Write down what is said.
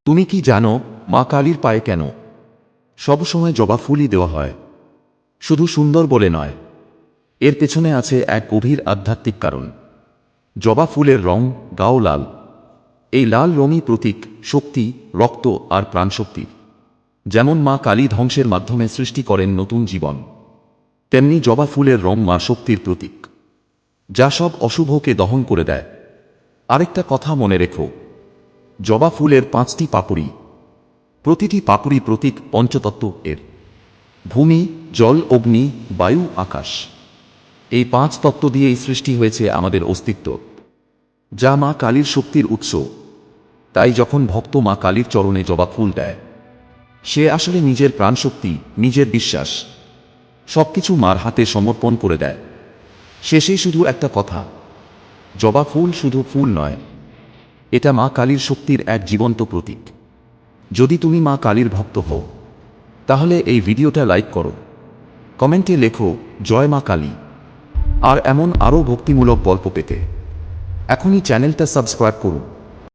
তুমি কি জানো মা কালীর পায়ে কেন সবসময় জবা ফুলই দেওয়া হয়? শুধু সুন্দর বলে নয়, এর পেছনে আছে এক গভীর আধ্যাত্মিক কারণ। জবা ফুলের রং গাঢ় লাল। এই লাল রঙই প্রতীক শক্তি, রক্ত আর প্রাণশক্তির। যেমন মা কালী ধ্বংসের মাধ্যমে সৃষ্টি করেন নতুন জীবন, তেমনি জবা ফুলের রং মা শক্তির প্রতীক, যা সব অশুভকে দহন করে দেয়। আরেকটা কথা মনে রেখো, জবা ফুলের 5টি পাপড়ি, প্রতিটি পাপড়ি প্রতীক পঞ্চতত্ত্ব এর: ভূমি, জল, অগ্নি, বায়ু, আকাশ। এই 5 তত্ত্ব দিয়েই সৃষ্টি হয়েছে আমাদের অস্তিত্ব, যা মা কালীর শক্তির উৎস। তাই যখন ভক্ত মা কালীর চরণে জবা ফুল দেয়, সে আসলে নিজের প্রাণশক্তি, নিজের বিশ্বাস সবকিছু মার হাতে সমর্পণ করে দেয়। শেষেই শুধু একটা কথা, জবা ফুল শুধু ফুল নয়, এটা মা কালীর শক্তির এক জীবন্ত প্রতীক। যদি তুমি মা কালীর ভক্ত হও, তাহলে এই ভিডিওটা লাইক করো, কমেন্টে লেখো জয় মা কালী। আর এমন আরও ভক্তিমূলক গল্প পেতে এখনই চ্যানেলটা সাবস্ক্রাইব করুন।